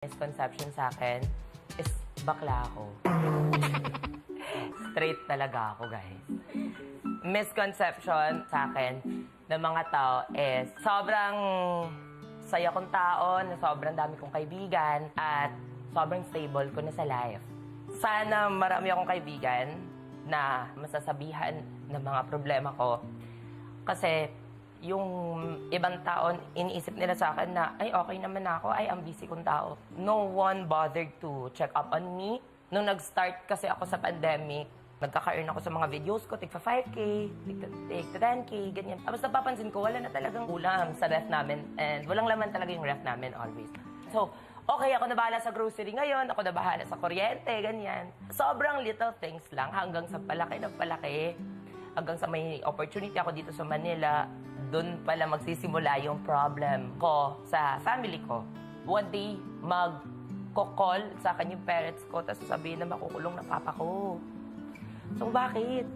Misconception sa akin is bakla ako. Straight talaga ako, guys. Misconception sa akin ng mga tao is sobrang saya kong tao, na sobrang dami kong kaibigan, at sobrang stable ko na sa life. Sana marami akong kaibigan na masasabihan ng mga problema ko. Kasi yung ibang tao, iniisip nila sa akin na, ay, okay naman ako, ay, ang busy kong tao. No one bothered to check up on me. Nung nag-start kasi ako sa pandemic, nagkaka-earn ako sa mga videos ko, tigpa 5K, tigpa 10K, ganyan. Tapos napapansin ko, wala na talagang ulam sa ref namin, and walang laman talaga yung ref namin always. So, okay, ako na bahala sa grocery ngayon, ako na bahala sa kuryente, ganyan. Sobrang little things lang, hanggang sa palaki ng palaki, hanggang sa may opportunity ako dito sa Manila, doon pala magsisimula yung problem ko sa family ko. One day, mag-call sa akin yung parents ko, tapos sasabihin na makukulong na papa ko. So, bakit?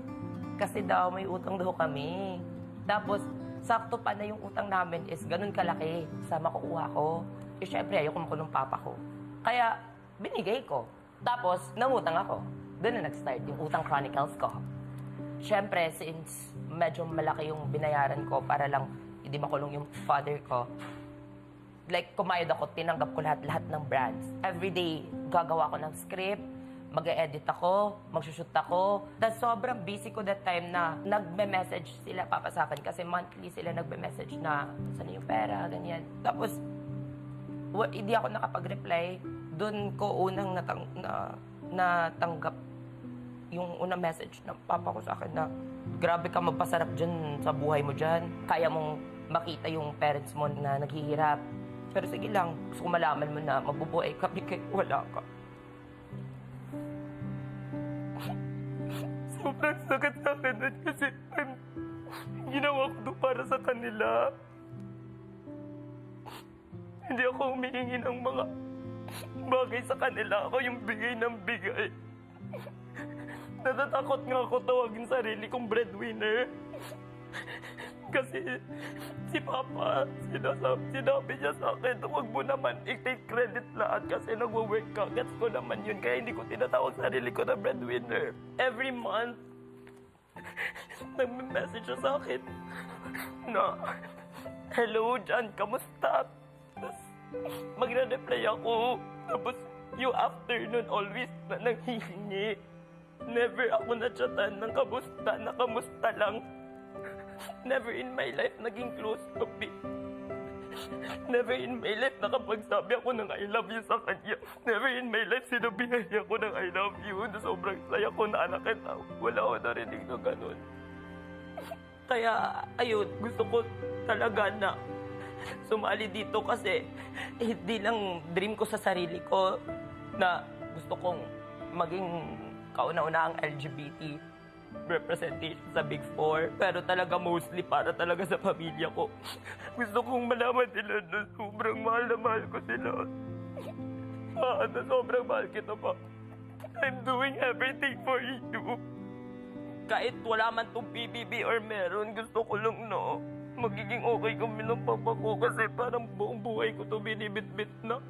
Kasi daw, may utang daw kami. Tapos, sakto pa na yung utang namin is ganun kalaki sa makukuha ko. Eh, syempre, ayoko makulong papa ko. Kaya, binigay ko. Tapos, nangutang ako. Doon na nag-start yung utang chronicles ko. Siyempre, since medyo malaki yung binayaran ko para lang hindi makulong yung father ko, like, kumayod ako, tinanggap ko lahat-lahat ng brands. Everyday, gagawa ko ng script, mag-e-edit ako, mag-shoot ako. Tapos sobrang busy ko that time na nagme-message sila papa sa akin kasi monthly sila nagme-message na saan yung pera, ganyan. Tapos, hindi ako nakapag-reply. Doon ko unang natanggap yung unang message ng papa ko sa akin na grabe ka magpasarap dyan sa buhay mo dyan. Kaya mong makita yung parents mo na naghihirap. Pero sige lang, gusto ko malaman mo na mabubuhay kami kahit wala ka. Sobrang sakit sa akin nun kasi ginawa ko doon para sa kanila. Hindi ako humihingi ng mga bagay sa kanila. Ako yung bigay ng bigay. Natatakot nga ako tawagin sarili kong breadwinner. Kasi si Papa, sinabi niya sa akin, huwag mo naman i-take credit lahat kasi nagwo-work ka. Gets ko naman yun, kaya hindi ko tinatawag sarili ko na breadwinner. Every month, nag-message siya sa akin na, hello, Jan, kamusta? Tapos, magre-reply ako. Tapos, yung afternoon always na nanghihingi. Never ako na-chatan ng kamusta lang. Never in my life naging close to me. Never in my life nakapagsabi ako ng I love you sa kanya. Never in my life sinabihan niya ako ng I love you. Na sobrang saya ko na anak kita. Wala ako narinig na ganun. Kaya, ayun, gusto ko talaga na sumali dito kasi hindi lang dream ko sa sarili ko na gusto kong maging kauna-una ang LGBT representation sa Big Four. Pero talaga mostly para talaga sa pamilya ko. Gusto kong malaman nila na sobrang mahal na mahal ko sila. Na sobrang mahal kita pa. I'm doing everything for you. Kahit wala man tong PBB or meron, gusto ko lang no, magiging okay kami ng papa ko kasi parang buong buhay ko to binibit-bit na.